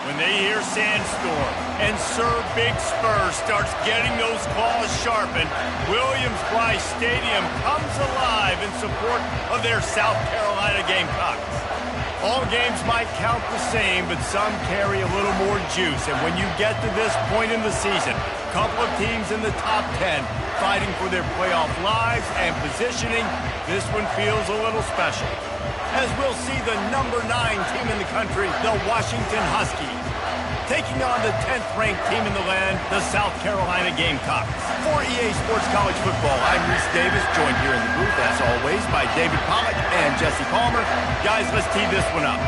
when they hear Sandstorm and Sir Big Spur starts getting those claws sharpened, Williams-Brice Stadium comes alive in support of their South Carolina Gamecocks. All games might count the same, but some carry a little more juice. And when you get to this point in the season, a couple of teams in the top 10 fighting for their playoff lives and positioning, this one feels a little special. As we'll see the number 9 team in the country, the Washington Huskies, taking on the 10th-ranked team in the land, the South Carolina Gamecocks. For EA Sports College Football, I'm Reese Davis, joined here in the booth, as always, by David Pollack and Jesse Palmer. Guys, let's tee this one up.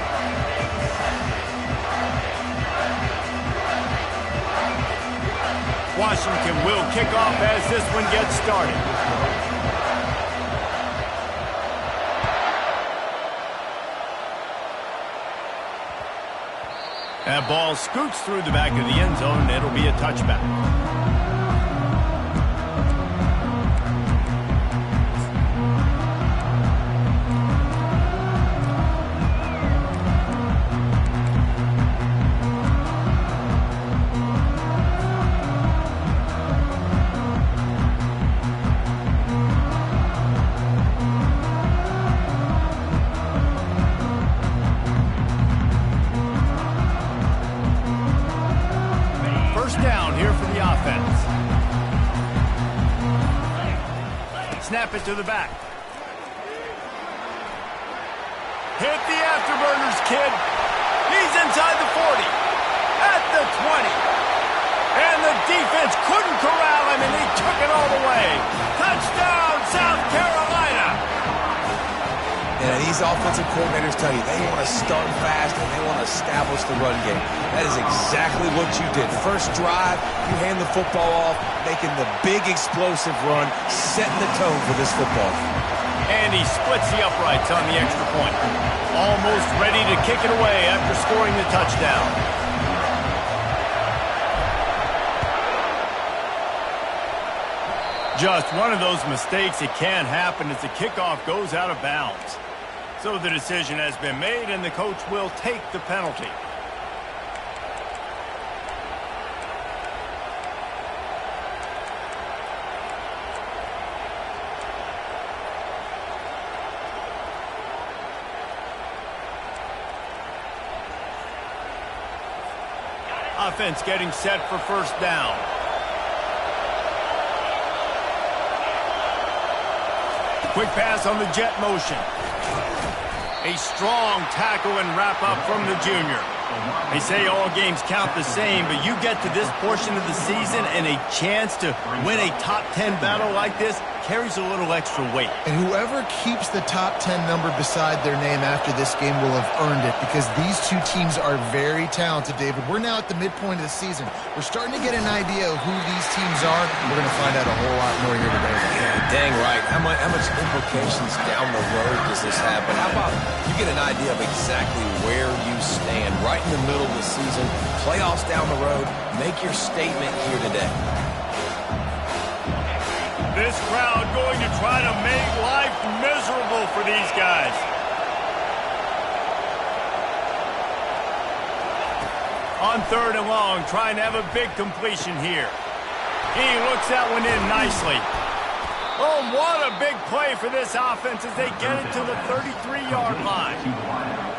Washington will kick off as this one gets started. That ball scoots through the back of the end zone, and it'll be a touchback. Snap it to the back. Hit the afterburners, kid. He's inside the 40. At the 20. And the defense couldn't corral him, and he took it all the way. Touchdown, South Carolina. And these offensive coordinators tell you they want to start fast and they want to establish the run game. That is exactly what you did. First drive, you hand the football off, making the big explosive run, setting the tone for this football. And he splits the uprights on the extra point. Almost ready to kick it away after scoring the touchdown. Just one of those mistakes that can happen as the kickoff goes out of bounds. So the decision has been made, and the coach will take the penalty. Offense getting set for first down. Quick pass on the jet motion. A strong tackle and wrap up from the junior. They say all games count the same, but you get to this portion of the season and a chance to win a top 10 battle like this carries a little extra weight. And whoever keeps the top 10 number beside their name after this game will have earned it, because these two teams are very talented, David. We're now at the midpoint of the season. We're starting to get an idea of who these teams are. We're going to find out a whole lot more here today. Yeah, dang right. How much implications down the road does this have? But how about you get an idea of exactly where you stand right in the middle of the season, playoffs down the road, make your statement here today. This crowd going to try to make life miserable for these guys. On 3rd and long, trying to have a big completion here. He looks that one in nicely. Oh, what a big play for this offense as they get it to the 33-yard line.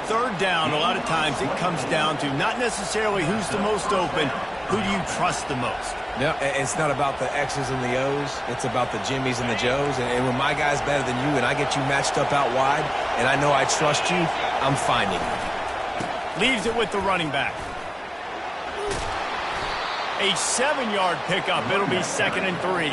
3rd down, a lot of times it comes down to not necessarily who's the most open, who do you trust the most? No, it's not about the X's and the O's. It's about the Jimmies and the Joes. And when my guy's better than you and I get you matched up out wide and I know I trust you, I'm finding you. Leaves it with the running back. A 7-yard pickup. It'll be 2nd and 3.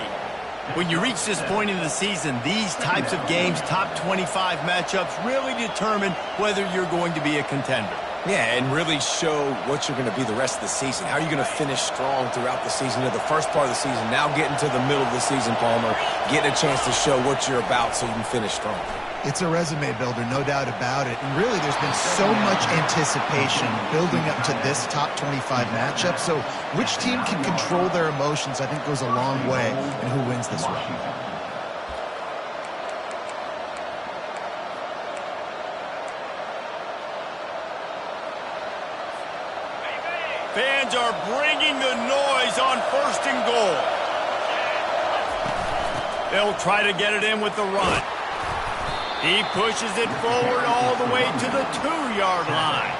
When you reach this point in the season, these types of games, top 25 matchups, really determine whether you're going to be a contender. Yeah, and really show what you're going to be the rest of the season. How are you going to finish strong throughout the season? You know, the first part of the season, now getting to the middle of the season, Palmer, getting a chance to show what you're about so you can finish strong. It's a resume builder, no doubt about it. And really, there's been so much anticipation building up to this top 25 matchup. So which team can control their emotions, I think, goes a long way in who wins this one. Fans are bringing the noise on 1st and goal. They'll try to get it in with the run. He pushes it forward all the way to the 2-yard line.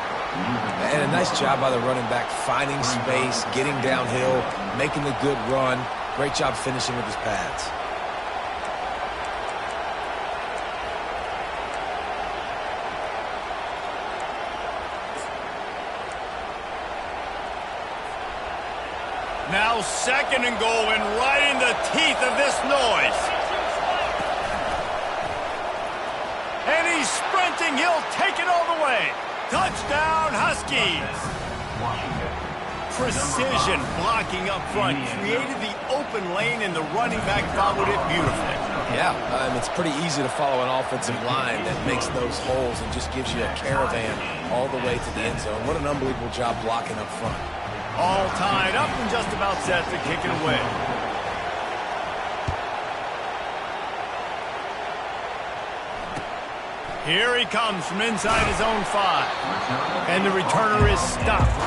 And a nice job by the running back, finding space, getting downhill, making the good run. Great job finishing with his pads. Now 2nd and goal, and right in the teeth of this noise. And he's sprinting. He'll take it all the way. Touchdown, Huskies. Precision blocking up front created the open lane, and the running back followed it beautifully. Yeah, it's pretty easy to follow an offensive line that makes those holes and just gives you a caravan all the way to the end zone. What an unbelievable job blocking up front. All tied up and just about set to kick it away. Here he comes from inside his own 5. And the returner is stopped.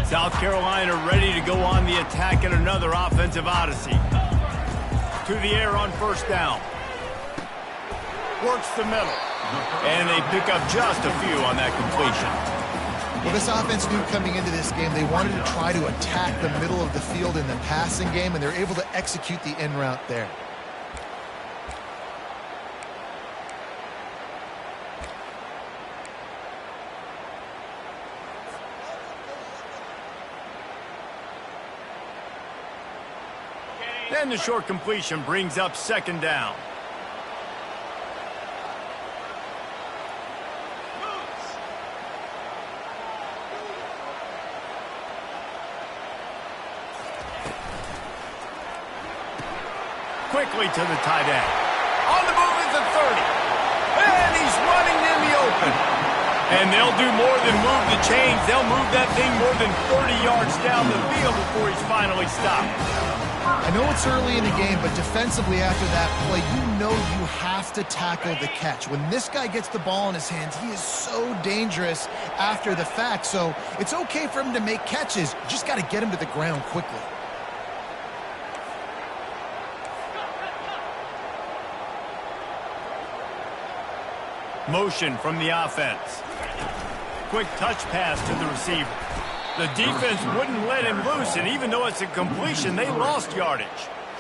South Carolina ready to go on the attack in another offensive odyssey. To the air on 1st down. Works the middle. And they pick up just a few on that completion. Well, this offense knew coming into this game they wanted to try to attack the middle of the field in the passing game, and they're able to execute the in route there. Then the short completion brings up 2nd down. Quickly to the tight end. On the move is the 30. And he's running in the open. And they'll do more than move the chains. They'll move that thing more than 30 yards down the field before he's finally stopped. I know it's early in the game, but defensively after that play, you know you have to tackle the catch. When this guy gets the ball in his hands, he is so dangerous after the fact. So it's okay for him to make catches. You just got to get him to the ground quickly. Motion from the offense. Quick touch pass to the receiver. The defense wouldn't let him loose, and even though it's a completion, they lost yardage.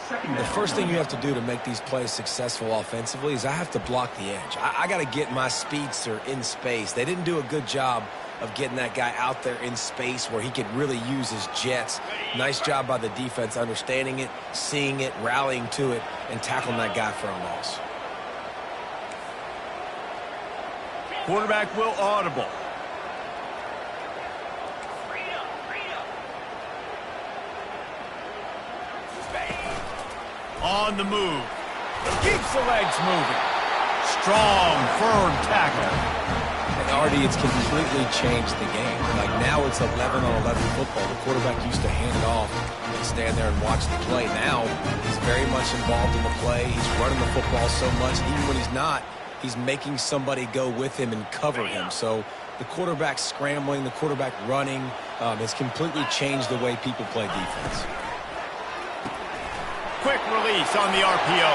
The first thing you have to do to make these plays successful offensively is I have to block the edge. I got to get my speedster in space. They didn't do a good job of getting that guy out there in space where he could really use his jets. Nice job by the defense understanding it, seeing it, rallying to it, and tackling that guy for a loss. Quarterback will audible. On the move. Keeps the legs moving. Strong, firm tackle. And Artie, it's completely changed the game. Like now it's 11-on-11 football. The quarterback used to hand it off and stand there and watch the play. Now he's very much involved in the play. He's running the football so much. Even when he's not, he's making somebody go with him and cover him. So the quarterback scrambling, the quarterback running has completely changed the way people play defense. Quick release on the RPO.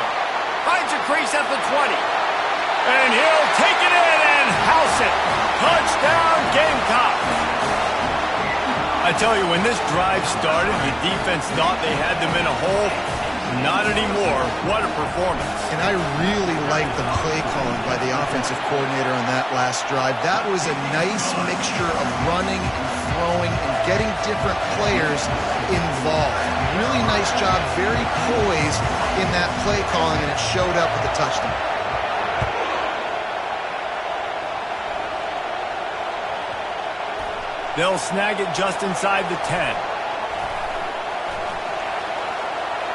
Finds a crease at the 20. And he'll take it in and house it. Touchdown, Gamecocks. I tell you, when this drive started, the defense thought they had them in a hole. Not anymore. What a performance. And I really like the play calling by the offensive coordinator on that last drive. That was a nice mixture of running and throwing and getting different players involved. Really nice job, very poised in that play calling, and it showed up with a touchdown. They'll snag it just inside the 10.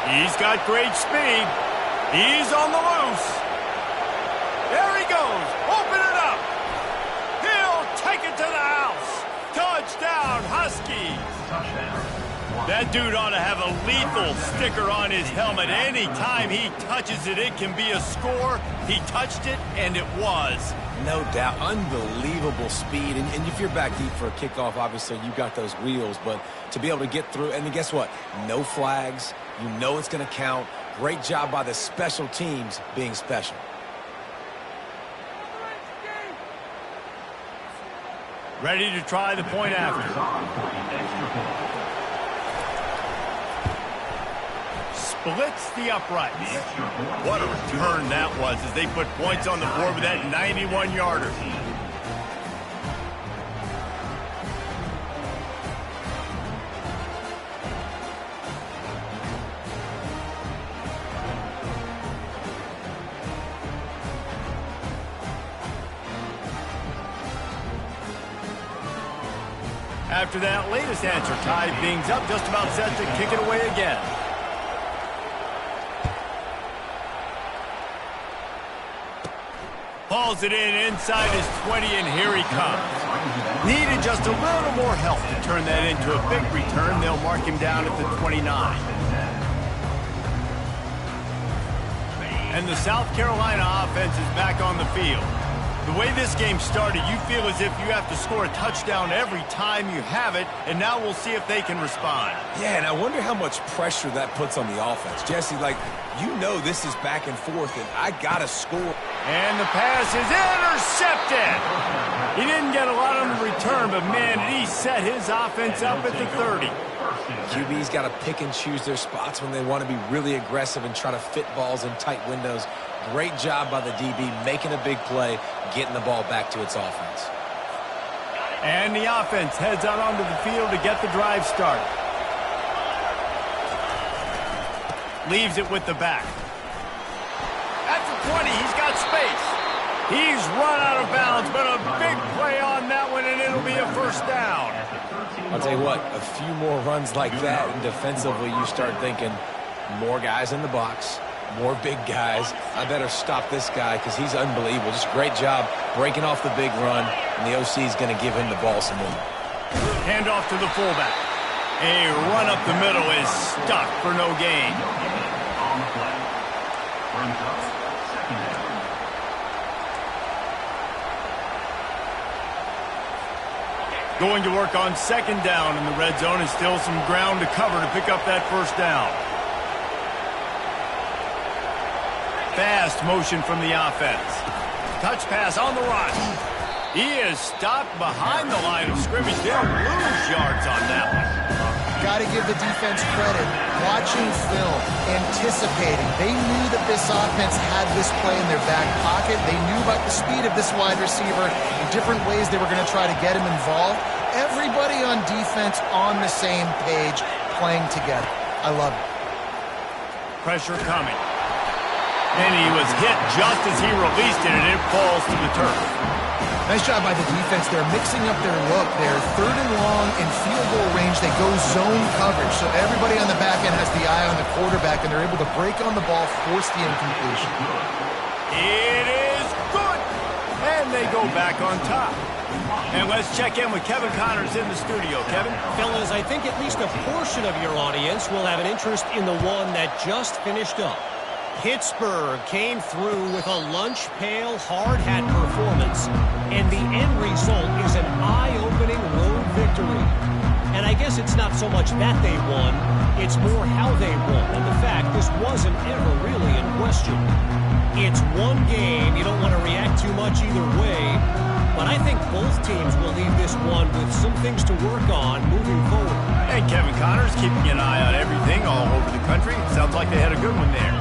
He's got great speed. He's on the loose. There he goes. Open it up. He'll take it to the house. Touchdown, Huskies. That dude ought to have a lethal sticker on his helmet. Anytime he touches it, it can be a score. He touched it, and it was. No doubt. Unbelievable speed. And if you're back deep for a kickoff, obviously you got those wheels. But to be able to get through, and then guess what? No flags. You know it's going to count. Great job by the special teams being special. Ready to try the point after. Splits the uprights. What a return that was as they put points on the board with that 91-yarder. After that latest answer, tied things up, just about set to kick it away again. Hauls it in inside his 20, and here he comes. Needed just a little more help to turn that into a big return. They'll mark him down at the 29. And the South Carolina offense is back on the field. The way this game started, you feel as if you have to score a touchdown every time you have it, and now we'll see if they can respond. Yeah, and I wonder how much pressure that puts on the offense. Jesse, like, you know this is back and forth, and I got to score. And the pass is intercepted. He didn't get a lot on the return, but, man, he set his offense up at the 30. QB's got to pick and choose their spots when they want to be really aggressive and try to fit balls in tight windows. Great job by the DB making a big play, getting the ball back to its offense. And the offense heads out onto the field to get the drive started. Leaves it with the back. At the 20, he's got space. He's run out of bounds, but a big play on that one, and it'll be a first down. I'll tell you what, a few more runs like that, and defensively you start thinking more guys in the box, more big guys. I better stop this guy because he's unbelievable. Just great job breaking off the big run, and the OC is going to give him the ball some more. Hand off to the fullback. A run up the middle is stuck for no gain. Going to work on second down in the red zone, and still some ground to cover to pick up that first down. Fast motion from the offense. Touch pass on the run. He is stopped behind the line of scrimmage. They'll lose yards on that one. Got to give the defense credit. Watching film, anticipating. They knew that this offense had this play in their back pocket. They knew about the speed of this wide receiver, the different ways they were going to try to get him involved. Everybody on defense on the same page, playing together. I love it. Pressure coming. And he was hit just as he released it, and it falls to the turf. Nice job by the defense. They're mixing up their look. They're third and long in field goal range. They go zone coverage. So everybody on the back end has the eye on the quarterback, and they're able to break on the ball, force the incompletion. It is good. And they go back on top. And let's check in with Kevin Connors in the studio. Kevin? Fellas, I think at least a portion of your audience will have an interest in the one that just finished up. Pittsburgh came through with a lunch pail hard hat performance, and the end result is an eye-opening road victory. And I guess it's not so much that they won, it's more how they won, and the fact this wasn't ever really in question. It's one game, you don't want to react too much either way, but I think both teams will leave this one with some things to work on moving forward. And Kevin Connors keeping an eye on everything all over the country. Sounds like they had a good one there.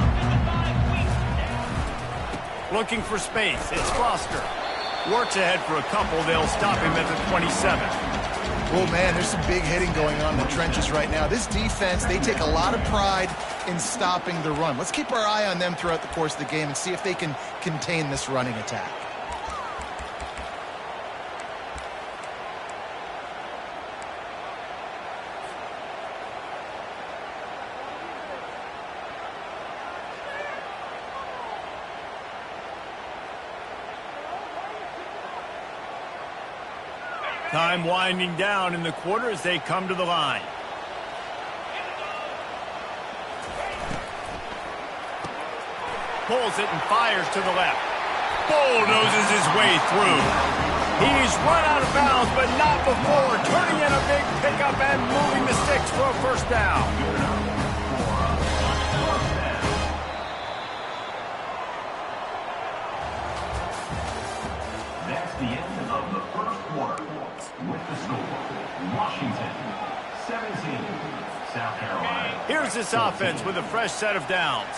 Looking for space. It's Foster. Works ahead for a couple. They'll stop him at the 27. Oh, man, there's some big hitting going on in the trenches right now. This defense, they take a lot of pride in stopping the run. Let's keep our eye on them throughout the course of the game and see if they can contain this running attack. Time winding down in the quarter as they come to the line. Pulls it and fires to the left. Bulldozes his way through. He's run out of bounds, but not before turning in a big pickup and moving the sticks for a first down. That's the end of the first quarter. With the score, Washington 17, South Carolina. Here's this offense with a fresh set of downs.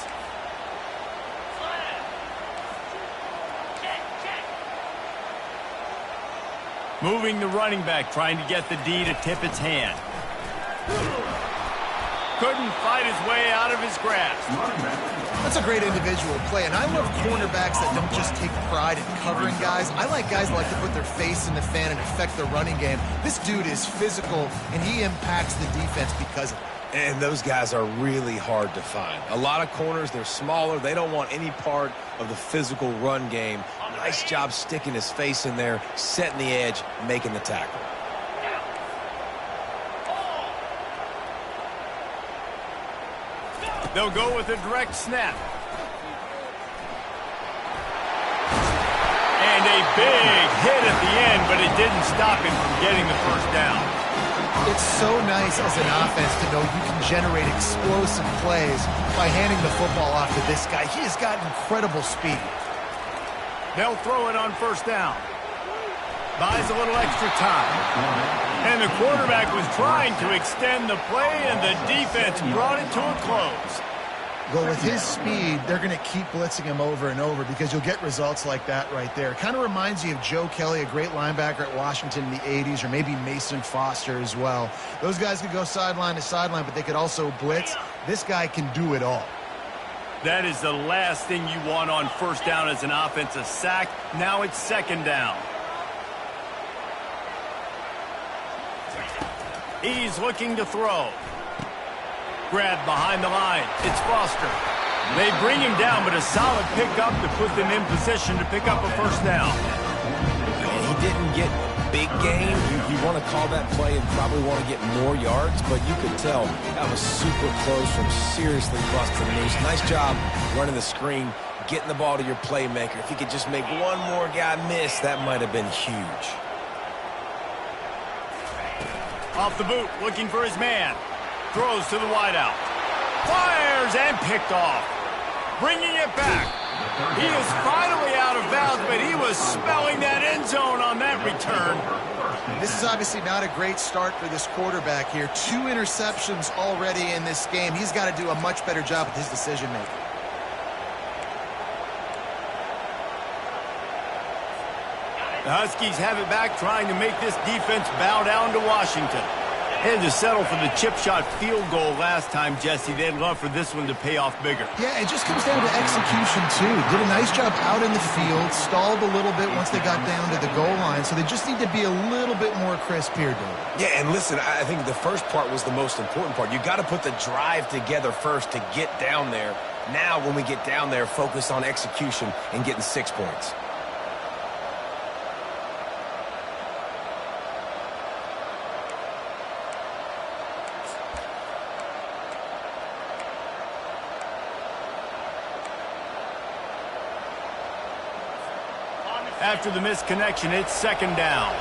Moving the running back, trying to get the D to tip its hand. Couldn't fight his way out of his grasp. That's a great individual play, and I love cornerbacks that don't just take pride in covering guys. I like guys that like to put their face in the fan and affect the running game. This dude is physical, and he impacts the defense because of it. And those guys are really hard to find. A lot of corners, they're smaller. They don't want any part of the physical run game. Nice job sticking his face in there, setting the edge, making the tackle. They'll go with a direct snap. And a big hit at the end, but it didn't stop him from getting the first down. It's so nice as an offense to know you can generate explosive plays by handing the football off to this guy. He has got incredible speed. They'll throw it on first down. Buys a little extra time. And the quarterback was trying to extend the play, and the defense brought it to a close. Well, with his speed, they're going to keep blitzing him over and over because you'll get results like that right there. Kind of reminds you of Joe Kelly, a great linebacker at Washington in the 80s, or maybe Mason Foster as well. Those guys could go sideline to sideline, but they could also blitz. This guy can do it all. That is the last thing you want on first down as an offensive sack. Now it's second down. He's looking to throw. Grabbed behind the line. It's Foster. They bring him down, but a solid pickup to put them in position to pick up a first down. And he didn't get a big gain. You want to call that play and probably want to get more yards, but you could tell that was super close from seriously busting loose. Nice job running the screen, getting the ball to your playmaker. If you could just make one more guy miss, that might have been huge. Off the boot, looking for his man. Throws to the wideout. Fires and picked off. Bringing it back. He is finally out of bounds, but he was smelling that end zone on that return. This is obviously not a great start for this quarterback here. 2 interceptions already in this game. He's got to do a much better job with his decision-making. The Huskies have it back, trying to make this defense bow down to Washington. Had to settle for the chip shot field goal last time, Jesse. They'd love for this one to pay off bigger. Yeah, it just comes down to execution, too. Did a nice job out in the field, stalled a little bit once they got down to the goal line, so they just need to be a little bit more crisp here, David. Yeah, and listen, I think the first part was the most important part. You got to put the drive together first to get down there. Now, when we get down there, focus on execution and getting 6 points. After the missed connection, it's second down.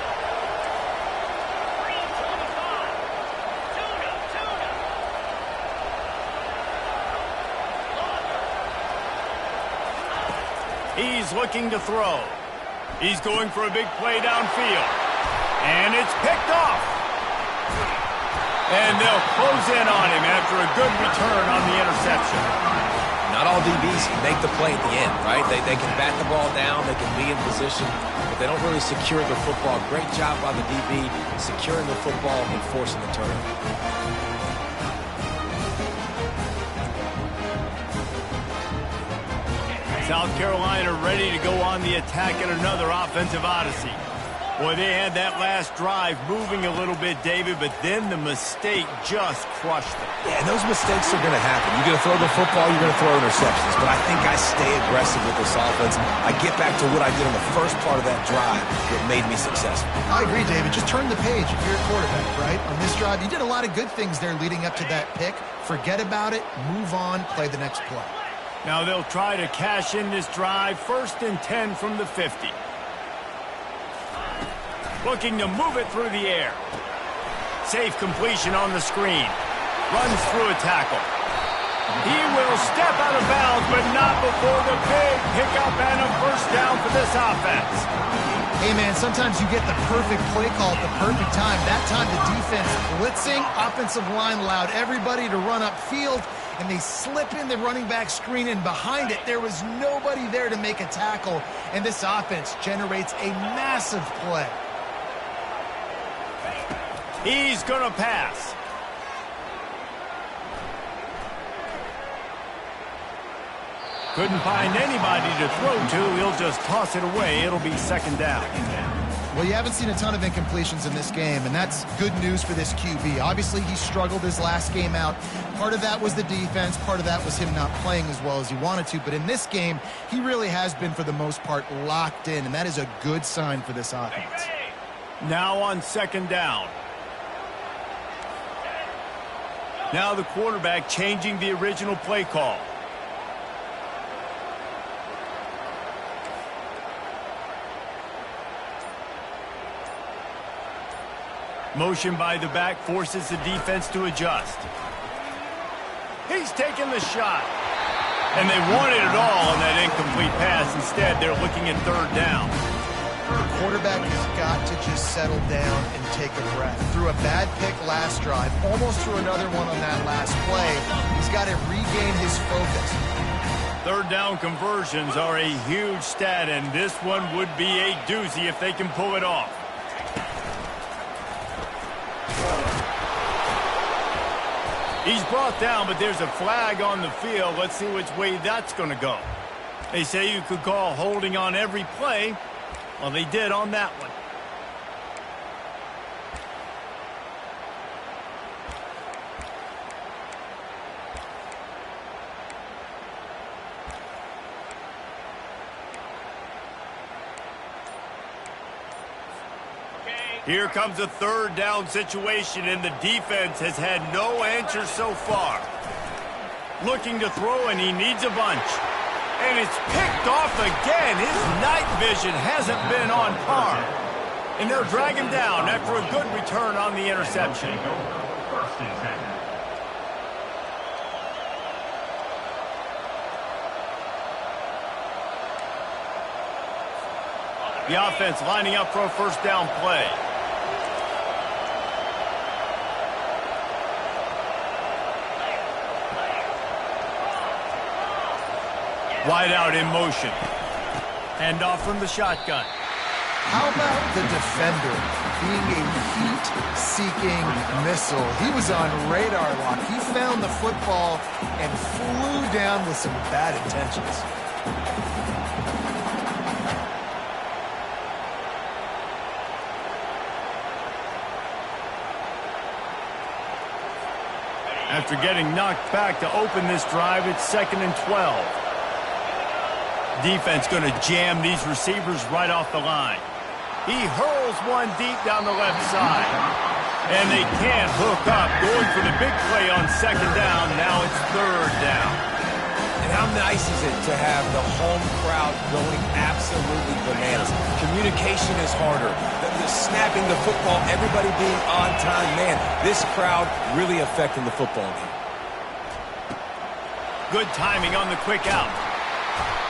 He's looking to throw. He's going for a big play downfield. And it's picked off. And they'll close in on him after a good return on the interception. Not all DBs can make the play at the end, right? They can bat the ball down, they can be in position, but they don't really secure the football. Great job by the DB securing the football and forcing the turnover. South Carolina ready to go on the attack in another offensive odyssey. Boy, they had that last drive moving a little bit, David, but then the mistake just crushed them. Yeah, and those mistakes are going to happen. You're going to throw the football, you're going to throw interceptions. But I think I stay aggressive with this offense. I get back to what I did on the first part of that drive that made me successful. I agree, David. Just turn the page if you're a quarterback, right? On this drive, you did a lot of good things there leading up to that pick. Forget about it, move on, play the next play. Now they'll try to cash in this drive. 1st and 10 from the 50. Looking to move it through the air. Safe completion on the screen. Runs through a tackle. He will step out of bounds, but not before the big pickup and a first down for this offense. Hey, man, sometimes you get the perfect play call at the perfect time. That time the defense blitzing, offensive line allowed everybody to run upfield, and they slip in the running back screen, and behind it, there was nobody there to make a tackle, and this offense generates a massive play. He's going to pass. Couldn't find anybody to throw to. He'll just toss it away. It'll be 2nd down. Well, you haven't seen a ton of incompletions in this game, and that's good news for this QB. Obviously, he struggled his last game out. Part of that was the defense. Part of that was him not playing as well as he wanted to. But in this game, he really has been, for the most part, locked in, and that is a good sign for this offense. Now on 2nd down. Now the quarterback changing the original play call. Motion by the back forces the defense to adjust. He's taking the shot. And they wanted it all on that incomplete pass. Instead, they're looking at 3rd down. The quarterback has got to just settle down and take a breath. Threw a bad pick last drive, almost threw another one on that last play. He's got to regain his focus. 3rd down conversions are a huge stat, and this one would be a doozy if they can pull it off. He's brought down, but there's a flag on the field. Let's see which way that's going to go. They say you could call holding on every play. Well, they did on that one. Here comes a 3rd down situation, and the defense has had no answer so far. Looking to throw, and he needs a bunch. And it's picked off again. His night vision hasn't been on par. And they'll drag him down after a good return on the interception. 1st and 10. The offense lining up for a 1st down play. Wide out in motion. Hand off from the shotgun. How about the defender being a heat-seeking missile? He was on radar lock. He found the football and flew down with some bad intentions. After getting knocked back to open this drive, it's 2nd and 12. Defense going to jam these receivers right off the line. He hurls one deep down the left side. And they can't hook up. Going for the big play on 2nd down. Now it's 3rd down. And how nice is it to have the home crowd going absolutely bananas? Communication is harder. The snapping the football, everybody being on time. Man, this crowd really affecting the football game. Good timing on the quick out.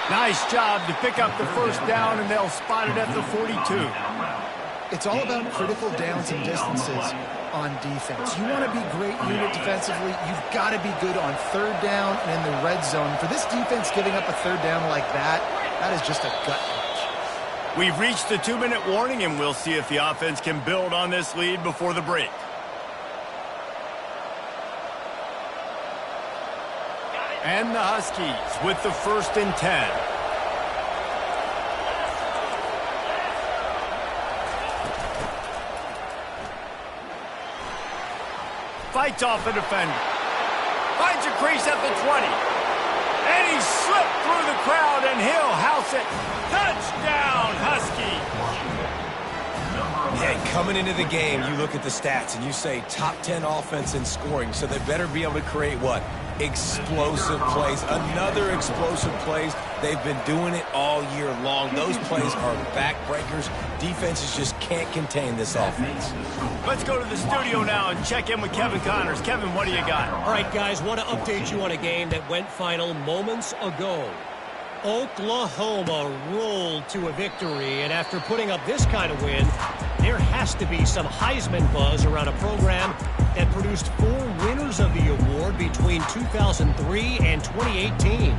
Nice job to pick up the 1st down, and they'll spot it at the 42. It's all about critical downs and distances on defense. You want to be great unit defensively, you've got to be good on 3rd down and in the red zone. For this defense giving up a 3rd down like that, that is just a gut punch. We've reached the 2-minute warning, and we'll see if the offense can build on this lead before the break. And the Huskies with the 1st and 10. fights off the defender. Finds a crease at the 20. And he slipped through the crowd, and he'll house it. Touchdown, Husky. Yeah, coming into the game, you look at the stats and you say top 10 offense in scoring, so they better be able to create what? Explosive plays. Another explosive plays. They've been doing it all year long. Those plays are backbreakers. Defenses just can't contain this offense. Let's go to the studio now and check in with Kevin Connors. Kevin, what do you got? All right, guys, want to update you on a game that went final moments ago. Oklahoma rolled to a victory, and after putting up this kind of win, there has to be some Heisman buzz around a program that produced 4 winners of the award between 2003 and 2018.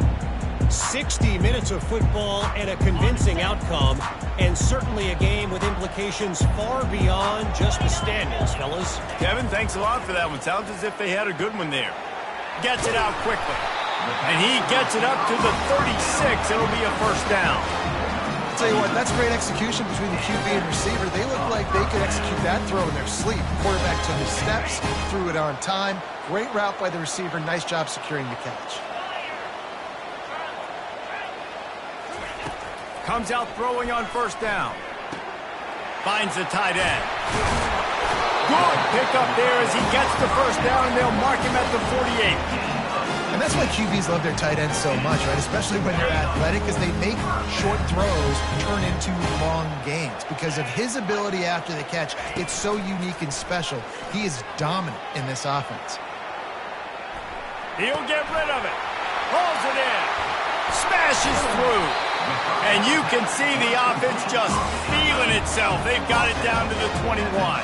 60 minutes of football and a convincing outcome, and certainly a game with implications far beyond just the standings, fellas. Kevin, thanks a lot for that one. Sounds as if they had a good one there. Gets it out quickly. And he gets it up to the 36. It'll be a first down. I'll tell you what, that's great execution between the QB and receiver. They look like they could execute that throw in their sleep. Quarterback took his steps, threw it on time. Great route by the receiver. Nice job securing the catch. Comes out throwing on first down. Finds the tight end. Good pickup there as he gets the first down, and they'll mark him at the 48. And that's why QBs love their tight ends so much, right? Especially when they're athletic, because they make short throws turn into long gains. Because of his ability after the catch, it's so unique and special. He is dominant in this offense. He'll get rid of it. Pulls it in. Smashes through. And you can see the offense just feeling itself. They've got it down to the 21.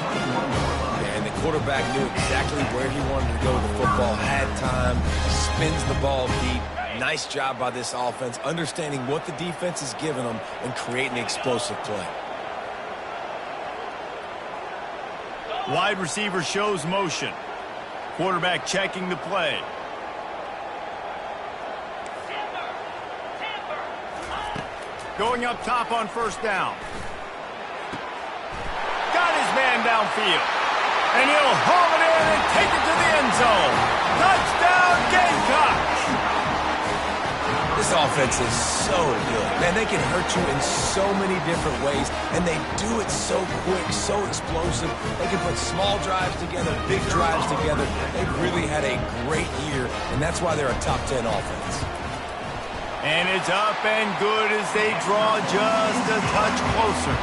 And the quarterback knew exactly where he wanted to go with the football, had time, spins the ball deep. Nice job by this offense, understanding what the defense is giving them and creating an explosive play. Wide receiver shows motion. Quarterback checking the play. Going up top on first down. Got his man downfield. And he'll haul it in and take it to the end zone. Touchdown, Gamecocks! This offense is so good. Man, they can hurt you in so many different ways, and they do it so quick, so explosive. They can put small drives together, big drives together. They've really had a great year, and that's why they're a top 10 offense. And it's up and good as they draw just a touch closer.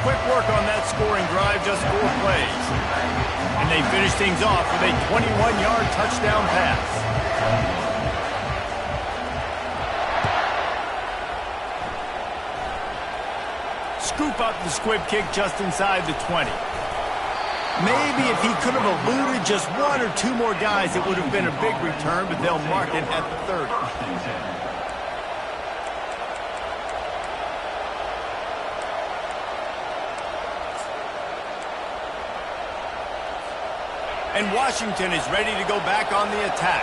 Quick work on that scoring drive, just 4 plays. And they finish things off with a 21-yard touchdown pass. Scoop up the squib kick just inside the 20. Maybe if he could have eluded just 1 or 2 more guys, it would have been a big return, but they'll mark it at the 30. And Washington is ready to go back on the attack.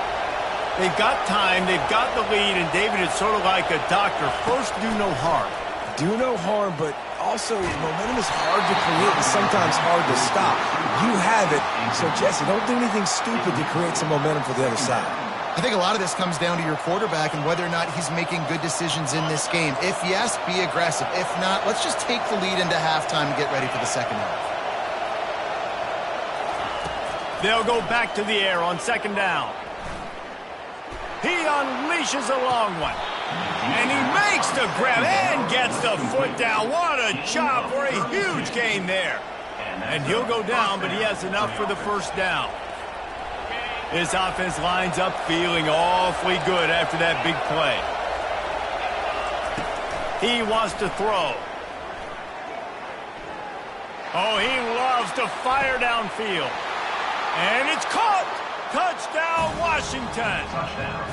They've got time, they've got the lead, and David, it's sort of like a doctor. First, do no harm. Do no harm, but also momentum is hard to create and sometimes hard to stop. You have it, so Jesse, don't do anything stupid to create some momentum for the other side. I think a lot of this comes down to your quarterback and whether or not he's making good decisions in this game. If yes, be aggressive. If not, let's just take the lead into halftime and get ready for the second half. They'll go back to the air on second down. He unleashes a long one. And he makes the grab and gets the foot down. What a job for a huge gain there. And he'll go down, but he has enough for the first down. This offense lines up feeling awfully good after that big play. He wants to throw. Oh, he loves to fire downfield. And it's caught! Touchdown, Washington! Touchdown,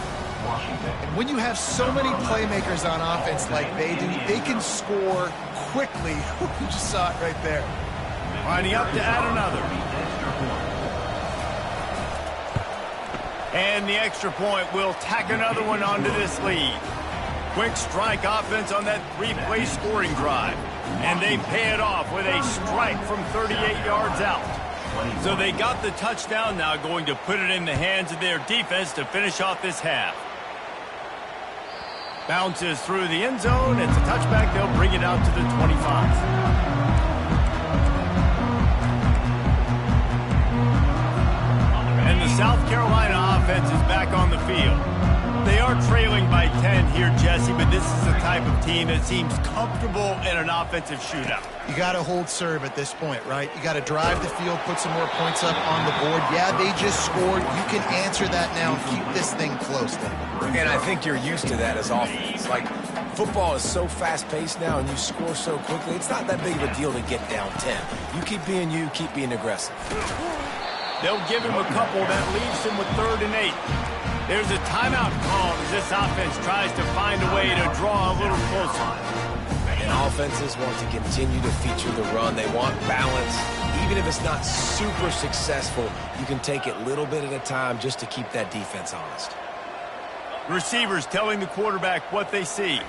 Washington. And when you have so many playmakers on offense like they do, they can score quickly. You just saw it right there. Lining up to add another. And the extra point will tack another one onto this lead. Quick strike offense on that 3-play scoring drive. And they pay it off with a strike from 38 yards out. So they got the touchdown, now going to put it in the hands of their defense to finish off this half. Bounces through the end zone. It's a touchback. They'll bring it out to the 25. And the South Carolina offense is back on the field. They are trailing by 10 here, Jesse, but this is the type of team that seems comfortable in an offensive shootout. You got to hold serve at this point, right? You got to drive the field, put some more points up on the board. Yeah, they just scored. You can answer that now and keep this thing close, David. And I think you're used to that as offense. Like, football is so fast-paced now and you score so quickly, it's not that big of a deal to get down 10. You keep being you, keep being aggressive. They'll give him a couple that leaves him with 3rd and 8. There's a timeout call as this offense tries to find a way to draw a little closer. And offenses want to continue to feature the run. They want balance. Even if it's not super successful, you can take it little bit at a time just to keep that defense honest. Receivers telling the quarterback what they see.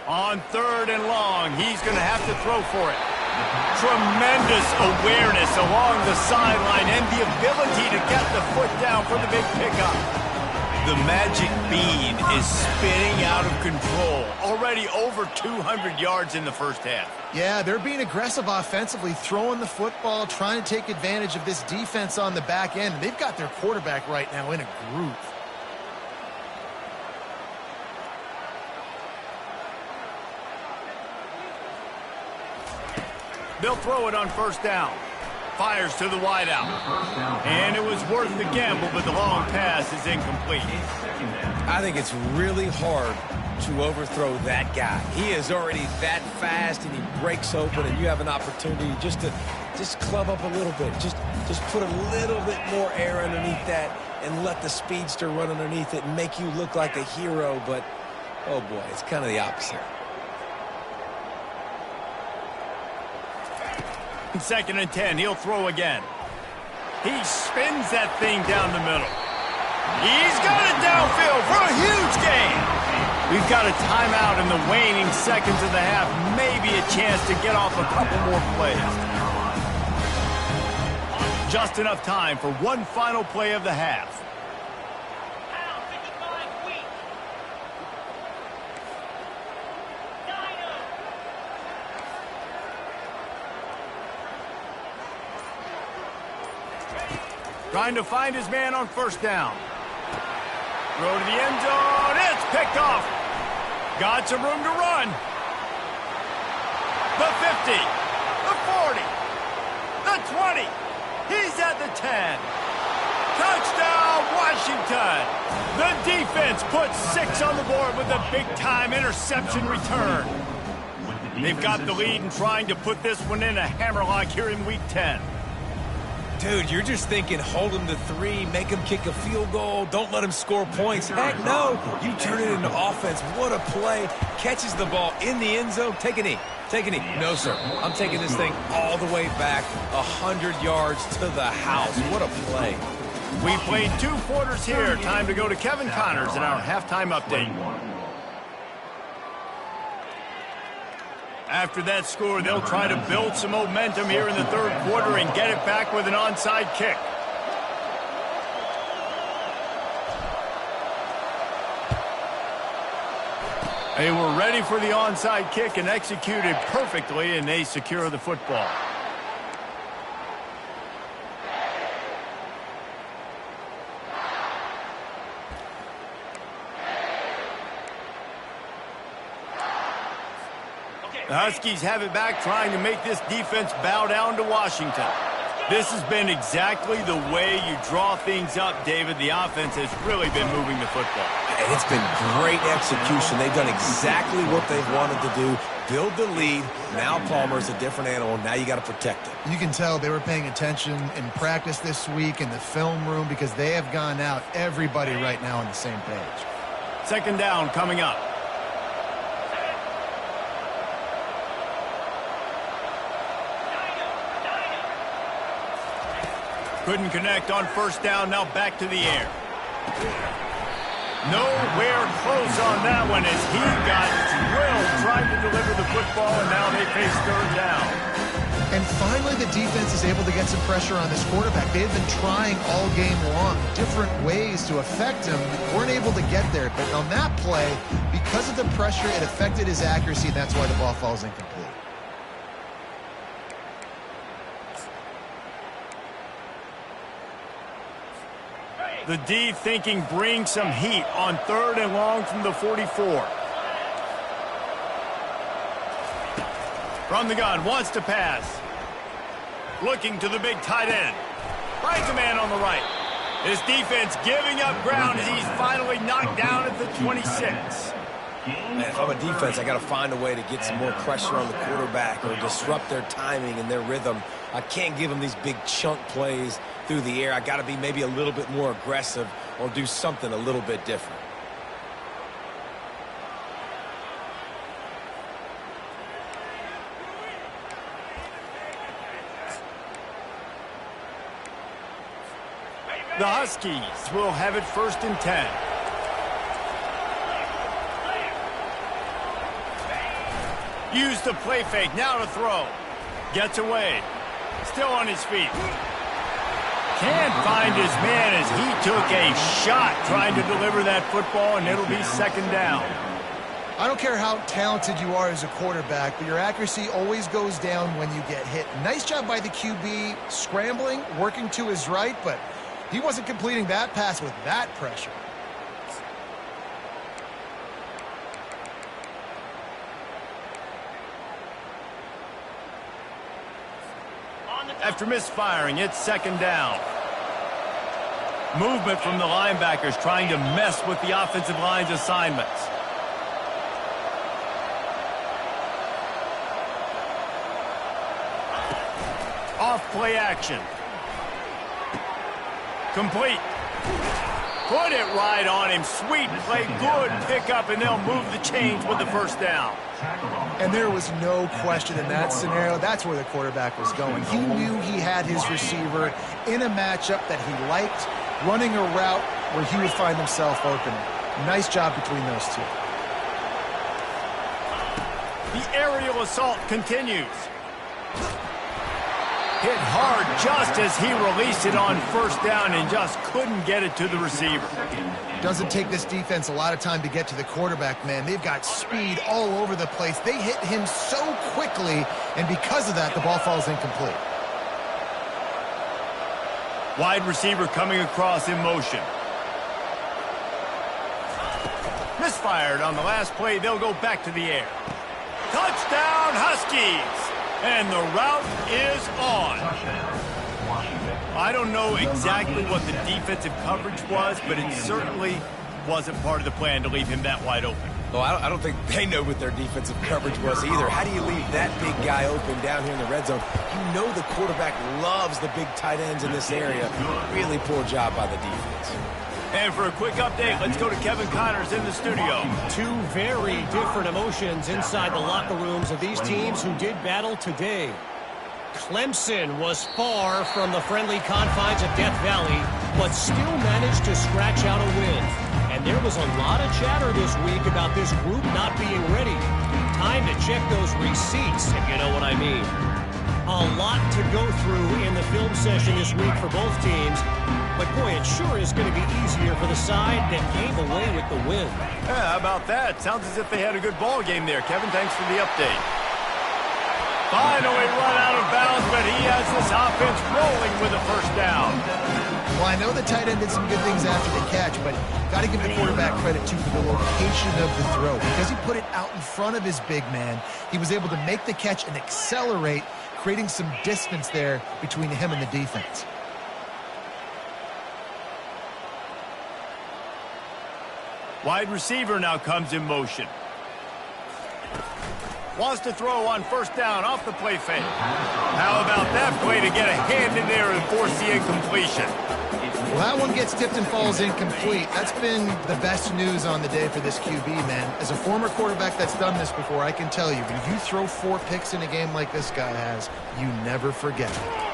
On 3rd and long, he's going to have to throw for it. Tremendous awareness along the sideline and the ability to get the foot down for the big pickup. The magic bean is spinning out of control. Already over 200 yards in the first half. Yeah, they're being aggressive offensively, throwing the football, trying to take advantage of this defense on the back end. They've got their quarterback right now in a groove. They'll throw it on 1st down. Fires to the wideout. And it was worth the gamble, but the long pass is incomplete. I think it's really hard to overthrow that guy. He is already that fast, and he breaks open, and you have an opportunity just to club up a little bit. Just put a little bit more air underneath that and let the speedster run underneath it and make you look like a hero. But, oh, boy, it's kind of the opposite. 2nd and 10, he'll throw again. He spins that thing down the middle. He's got it downfield for a huge gain. We've got a timeout in the waning seconds of the half. Maybe a chance to get off a couple more plays. Just enough time for one final play of the half. Trying to find his man on 1st down. Throw to the end zone. It's picked off. Got some room to run. The 50. The 40. The 20. He's at the 10. Touchdown, Washington. The defense puts 6 on the board with a big-time interception return. They've got the lead and trying to put this one in a hammerlock here in Week 10. Dude, you're just thinking hold him to 3, make him kick a field goal, don't let him score points. Heck no, you turn it into offense. What a play. Catches the ball in the end zone. Take a knee. Take a knee. No, sir. I'm taking this thing all the way back 100 yards to the house. What a play. We played 2 quarters here. Time to go to Kevin Connors in our halftime update. After that score, they'll try to build some momentum here in the 3rd quarter and get it back with an onside kick. They were ready for the onside kick and executed perfectly, and they secure the football. The Huskies have it back, trying to make this defense bow down to Washington. This has been exactly the way you draw things up, David. The offense has really been moving the football. And it's been great execution. They've done exactly what they've wanted to do. Build the lead. Now Palmer's a different animal. Now you got to protect it. You can tell they were paying attention in practice this week in the film room because they have gone out, everybody right now on the same page. 2nd down coming up. Couldn't connect on 1st down, now back to the air. Nowhere close on that one as he got drilled trying to deliver the football, and now they face 3rd down. And finally, the defense is able to get some pressure on this quarterback. They had been trying all game long different ways to affect him. Weren't able to get there. But on that play, because of the pressure, it affected his accuracy, and that's why the ball falls incomplete. The D thinking bring some heat on 3rd and long from the 44. From the gun, wants to pass. Looking to the big tight end. Finds a man on the right. His defense giving up ground as he's finally knocked down at the 26. Man, if I'm a defense, I got to find a way to get some more pressure on the quarterback or disrupt their timing and their rhythm. I can't give them these big chunk plays through the air. I got to be maybe a little bit more aggressive or do something a little bit different. The Huskies will have it 1st and 10. Use the play fake, now to throw. Gets away. Still on his feet. Can't find his man as he took a shot trying to deliver that football, and it'll be 2nd down. I don't care how talented you are as a quarterback, but your accuracy always goes down when you get hit. Nice job by the QB, scrambling, working to his right, but he wasn't completing that pass with that pressure. After misfiring, it's 2nd down. Movement from the linebackers trying to mess with the offensive line's assignments. Off play action. Complete. Put it right on him. Sweet play, good pickup, and they'll move the chains with the 1st down. And there was no question in that scenario. That's where the quarterback was going. He knew he had his receiver in a matchup that he liked, running a route where he would find himself open. Nice job between those two. The aerial assault continues. Hit hard just as he released it on 1st down and just couldn't get it to the receiver. Doesn't take this defense a lot of time to get to the quarterback, man. They've got speed all over the place. They hit him so quickly, and because of that, the ball falls incomplete. Wide receiver coming across in motion. Misfired on the last play. They'll go back to the air. Touchdown, Huskies! And the route is on. I don't know exactly what the defensive coverage was, but it certainly wasn't part of the plan to leave him that wide open. Well, I don't think they know what their defensive coverage was either. How do you leave that big guy open down here in the red zone? You know the quarterback loves the big tight ends in this area. Really poor job by the defense. And for a quick update, let's go to Kevin Connors in the studio. Two very different emotions inside the locker rooms of these teams who did battle today. Clemson was far from the friendly confines of Death Valley, but still managed to scratch out a win. And there was a lot of chatter this week about this group not being ready. Time to check those receipts, if you know what I mean. A lot to go through in the film session this week for both teams. But, boy, it sure is going to be easier for the side that came away with the win. Yeah, how about that? Sounds as if they had a good ball game there. Kevin, thanks for the update. Finally run out of bounds, but he has this offense rolling with a 1st down. Well, I know the tight end did some good things after the catch, but got to give the quarterback credit, too, for the location of the throw. Because he put it out in front of his big man, he was able to make the catch and accelerate, creating some distance there between him and the defense. Wide receiver now comes in motion. Wants to throw on 1st down off the play fake. How about that play to get a hand in there and force the incompletion? Well, that one gets tipped and falls incomplete. That's been the best news on the day for this QB, man. As a former quarterback that's done this before, I can tell you, if you throw 4 picks in a game like this guy has, you never forget it.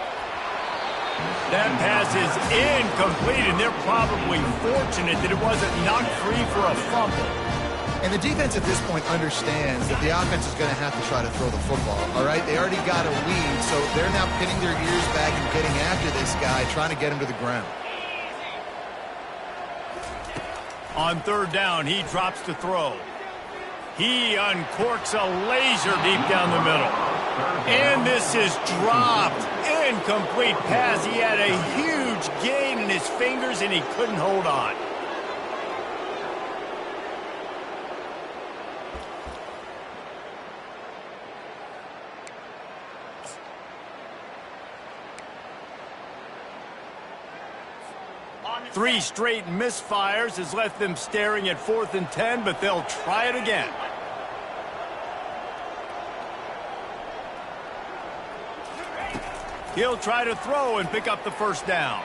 That pass is incomplete, and they're probably fortunate that it wasn't knocked free for a fumble. And the defense at this point understands that the offense is going to have to try to throw the football, all right? They already got a lead, so they're now pinning their ears back and getting after this guy, trying to get him to the ground. On third down, he drops to throw. He uncorks a laser deep down the middle. And this is dropped. Incomplete pass. He had a huge gain in his fingers, and he couldn't hold on. Three straight misfires has left them staring at 4th and 10, but they'll try it again. He'll try to throw and pick up the first down.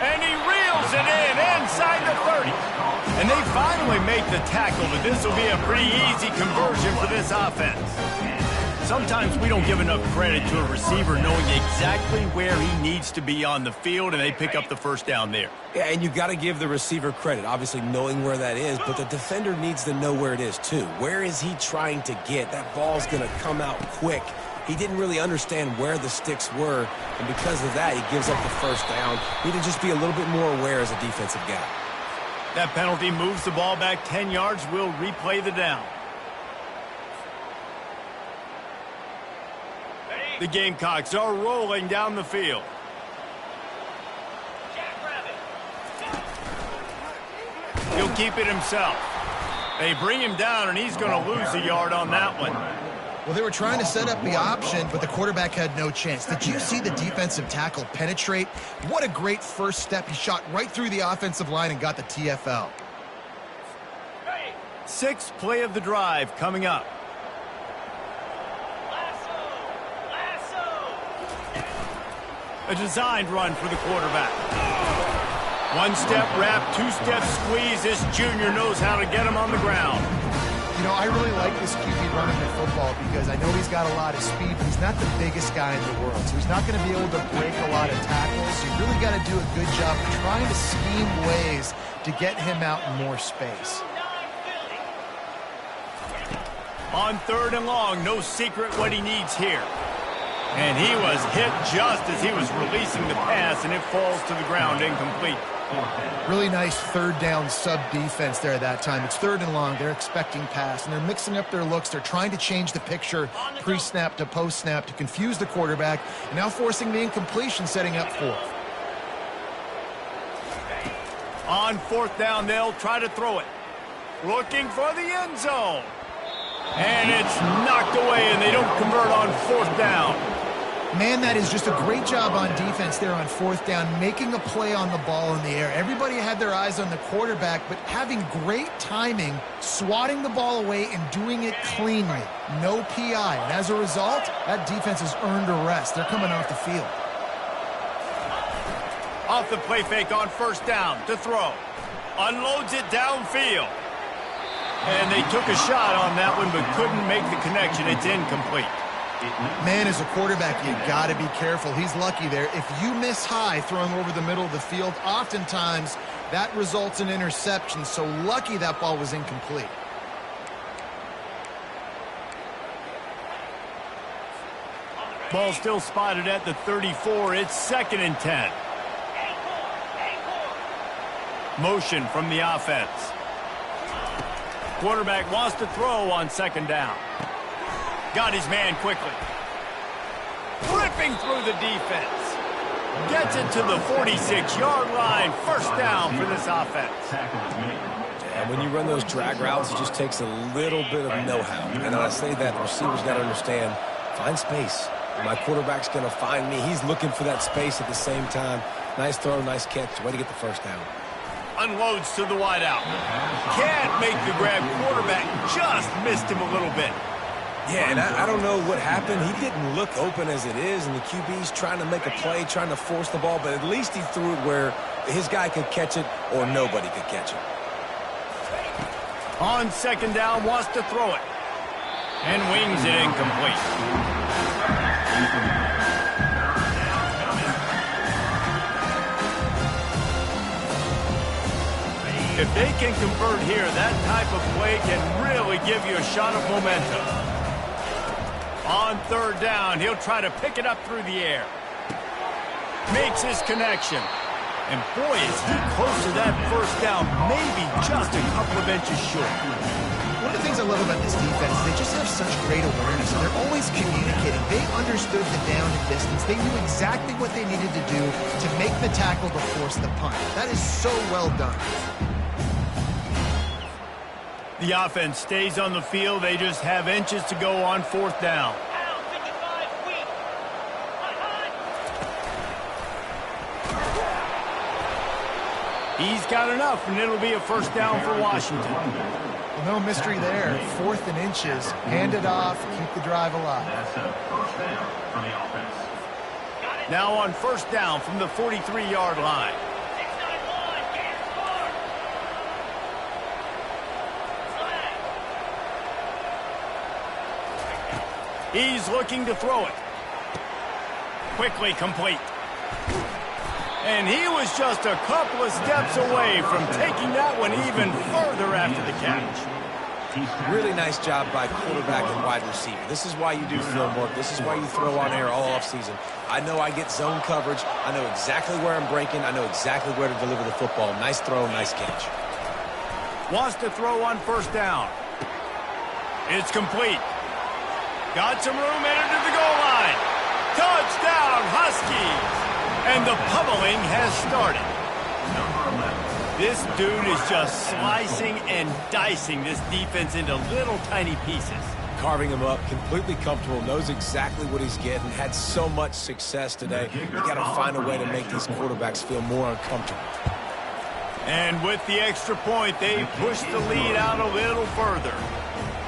And he reels it in inside the 30. And they finally make the tackle, but this will be a pretty easy conversion for this offense. Sometimes we don't give enough credit to a receiver knowing exactly where he needs to be on the field, and they pick up the first down there. Yeah, and you got to give the receiver credit, obviously knowing where that is, but the defender needs to know where it is too. Where is he trying to get? That ball's going to come out quick. He didn't really understand where the sticks were, and because of that, he gives up the first down. Need to just be a little bit more aware as a defensive guy. That penalty moves the ball back 10 yards. We'll replay the down. The Gamecocks are rolling down the field. He'll keep it himself. They bring him down, and he's going to lose a yard on that one. Well, they were trying to set up the option, but the quarterback had no chance. Did you see the defensive tackle penetrate? What a great first step. He shot right through the offensive line and got the TFL. Sixth play of the drive coming up. A designed run for the quarterback. One-step wrap, two-step squeeze. This junior knows how to get him on the ground. You know, I really like this QB running the football because I know he's got a lot of speed, but he's not the biggest guy in the world. So he's not going to be able to break a lot of tackles. So you really got to do a good job of trying to scheme ways to get him out in more space. On third and long, no secret what he needs here. And he was hit just as he was releasing the pass, and it falls to the ground incomplete. Really nice third down sub-defense there at that time. It's third and long. They're expecting pass, and they're mixing up their looks. They're trying to change the picture pre-snap to post-snap to confuse the quarterback, and now forcing the incompletion, setting up fourth. On fourth down, they'll try to throw it. Looking for the end zone. And it's knocked away, and they don't convert on fourth down. Man, that is just a great job on defense there on fourth down, making a play on the ball in the air. Everybody had their eyes on the quarterback, but having great timing, swatting the ball away and doing it cleanly. No PI. And as a result, that defense has earned a rest. They're coming off the field. Off the play fake on first down to throw. Unloads it downfield. And they took a shot on that one, but couldn't make the connection. It's incomplete. Man, as a quarterback, you got to be careful. He's lucky there. If you miss high throwing over the middle of the field, oftentimes that results in interception. So lucky that ball was incomplete. Ball still spotted at the 34. It's 2nd and 10. Motion from the offense. Quarterback wants to throw on 2nd down. Got his man quickly. Ripping through the defense. Gets it to the 46-yard line. First down for this offense. And when you run those drag routes, it just takes a little bit of know-how. And I say that, the receiver's got to understand, find space. My quarterback's going to find me. He's looking for that space at the same time. Nice throw, nice catch. Way to get the first down. Unloads to the wideout. Can't make the grab. Quarterback just missed him a little bit. Yeah, and I don't know what happened. He didn't look open as it is, and the QB's trying to make a play, trying to force the ball, but at least he threw it where his guy could catch it or nobody could catch it. On 2nd down, wants to throw it. And wings it incomplete. If they can convert here, that type of play can really give you a shot of momentum. On third down, he'll try to pick it up through the air. Makes his connection. And boy, is he close to that first down, maybe just a couple of inches short. One of the things I love about this defense is they just have such great awareness, and they're always communicating. They understood the down and distance. They knew exactly what they needed to do to make the tackle to force the punt. That is so well done. The offense stays on the field. They just have inches to go on fourth down. He's got enough, and it'll be a first down for Washington. Well, no mystery there. 4th and inches. Hand it off. Keep the drive alive. That's a first down for the offense. Now on first down from the 43-yard line. He's looking to throw it. Quickly complete. And he was just a couple of steps away from taking that one even further after the catch. Really nice job by quarterback and wide receiver. This is why you do film work. This is why you throw on air all offseason. I know I get zone coverage. I know exactly where I'm breaking. I know exactly where to deliver the football. Nice throw, nice catch. Wants to throw on first down. It's complete. Got some room, entered to the goal line. Touchdown, Huskies! And the pummeling has started. This dude is just slicing and dicing this defense into little tiny pieces. Carving him up, completely comfortable, knows exactly what he's getting, had so much success today. You got to find a way to make these quarterbacks feel more uncomfortable. And with the extra point, they push the lead out a little further.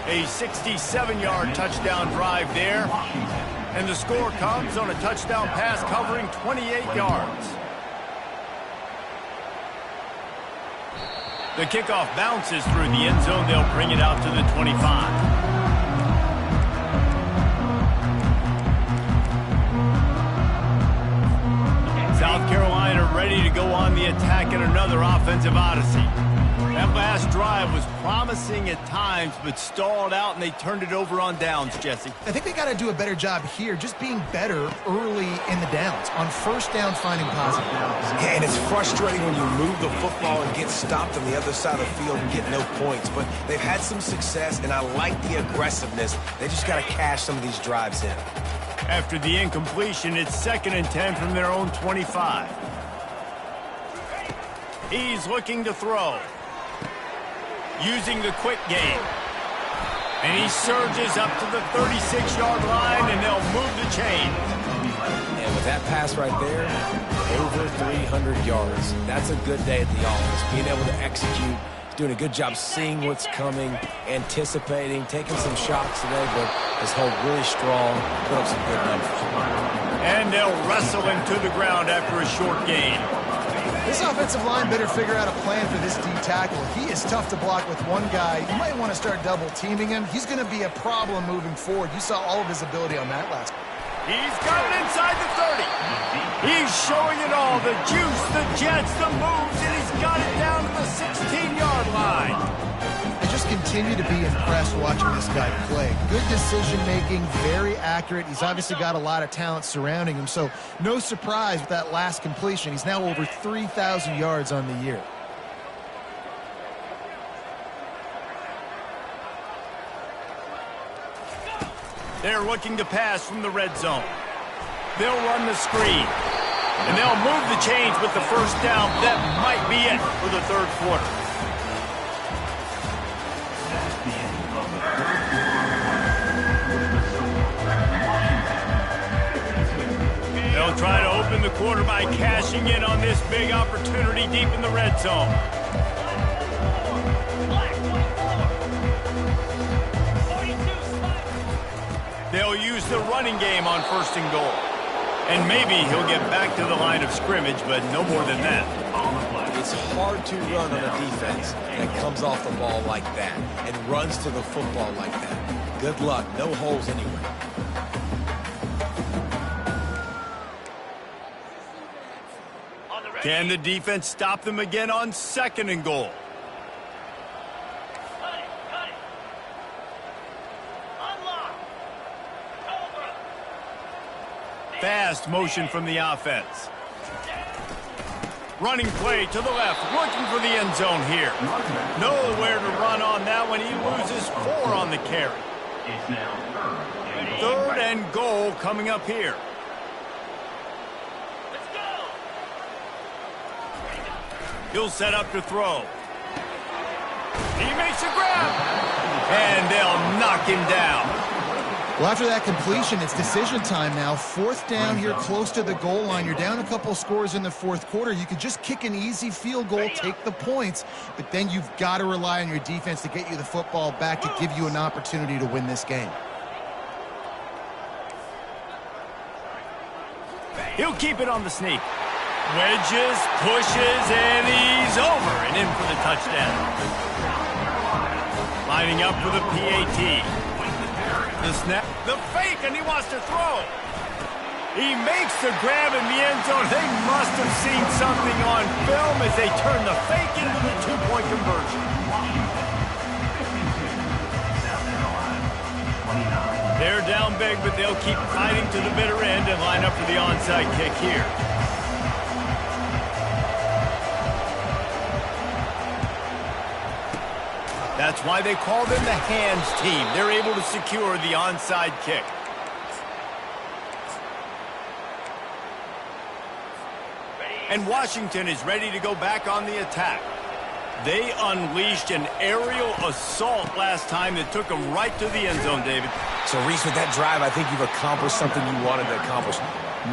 A 67-yard touchdown drive there. And the score comes on a touchdown pass covering 28 yards. The kickoff bounces through the end zone. They'll bring it out to the 25. South Carolina ready to go on the attack in another offensive odyssey. That last drive was promising at times, but stalled out, and they turned it over on downs, Jesse. I think they got to do a better job here, just being better early in the downs. On first down, finding positive. Yeah, and it's frustrating when you move the football and get stopped on the other side of the field and get no points. But they've had some success, and I like the aggressiveness. They just got to cash some of these drives in. After the incompletion, it's 2nd and 10 from their own 25. He's looking to throw. Using the quick game. And he surges up to the 36-yard line, and they'll move the chain. And with that pass right there, over 300 yards. That's a good day at the office. Being able to execute, doing a good job seeing what's coming, anticipating, taking some shots today, but his hold really strong, put up some good numbers. And they'll wrestle him to the ground after a short gain. This offensive line better figure out a plan for this D tackle. He is tough to block with one guy. You might want to start double teaming him. He's going to be a problem moving forward. You saw all of his ability on that last one. He's got it inside the 30. He's showing it all. The juice, the jets, the moves, and he's got it down to the 16-yard line. I just continue to be impressed watching this guy play. Good decision-making, very accurate. He's obviously got a lot of talent surrounding him, so no surprise with that last completion. He's now over 3,000 yards on the year. They're looking to pass from the red zone. They'll run the screen. And they'll move the chains with the first down. That might be it for the third quarter. They'll try to open the quarter by cashing in on this big opportunity deep in the red zone. They'll use the running game on 1st and goal. And maybe he'll get back to the line of scrimmage, but no more than that. It's hard to run on a defense that comes off the ball like that and runs to the football like that. Good luck. No holes anywhere. Can the defense stop them again on 2nd and goal? fast motion from the offense. Running play to the left, looking for the end zone here. Nowhere to run on that one. He loses 4 on the carry. It's now Third and goal coming up here. He'll set up to throw. He makes a grab. And they'll knock him down. Well, after that completion, it's decision time now. 4th down here close to the goal line. You're down a couple scores in the 4th quarter. You could just kick an easy field goal, take the points, but then you've got to rely on your defense to get you the football back to give you an opportunity to win this game. He'll keep it on the sneak. Wedges, pushes, and he's over and in for the touchdown. Lining up for the PAT. The snap, the fake, and he wants to throw. He makes the grab in the end zone. They must have seen something on film as they turn the fake into the 2-point conversion. They're down big, but they'll keep fighting to the bitter end and line up for the onside kick here. That's why they call them the hands team. They're able to secure the onside kick. And Washington is ready to go back on the attack. They unleashed an aerial assault last time that took them right to the end zone, David. So, Reese, with that drive, I think you've accomplished something you wanted to accomplish.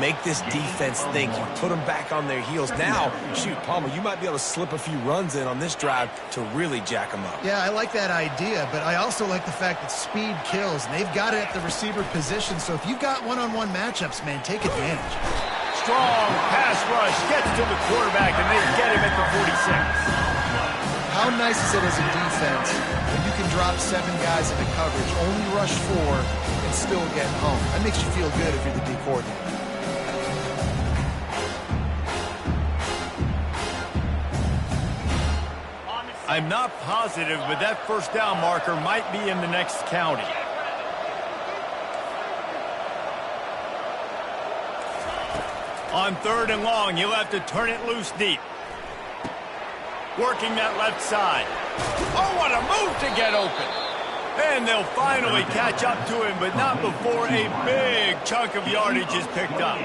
Make this defense think. You put them back on their heels. Now, shoot, Palmer, you might be able to slip a few runs in on this drive to really jack them up. Yeah, I like that idea, but I also like the fact that speed kills, and they've got it at the receiver position, so if you've got one-on-one matchups, man, take advantage. Strong pass rush gets to the quarterback, and they get him at the 46. How nice is it as a defense when you can drop 7 guys into coverage, only rush 4, and still get home? That makes you feel good if you're the D coordinator. I'm not positive, but that first down marker might be in the next county. On 3rd and long, he'll have to turn it loose deep. Working that left side. Oh, what a move to get open. And they'll finally catch up to him, but not before a big chunk of yardage is picked up.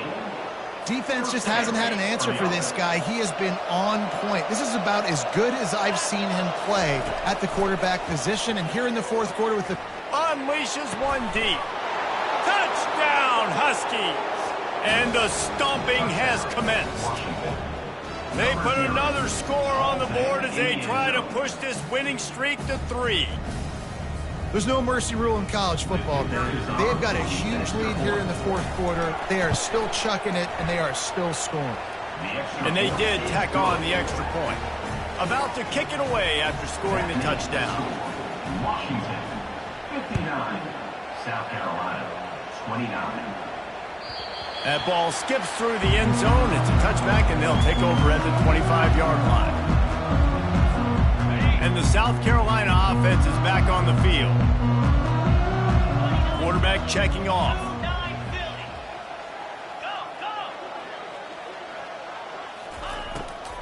Defense just hasn't had an answer for this guy. He has been on point. This is about as good as I've seen him play at the quarterback position. And here in the 4th quarter with the... Unleashes one deep. Touchdown, Huskies. And the stomping has commenced. They put another score on the board as they try to push this winning streak to 3. There's no mercy rule in college football, man. They've got a huge lead here in the 4th quarter. They are still chucking it, and they are still scoring. And they did tack on the extra point. About to kick it away after scoring the touchdown. Washington, 59. South Carolina, 29. That ball skips through the end zone. It's a touchback, and they'll take over at the 25-yard line. And the South Carolina offense is back on the field. Quarterback checking off.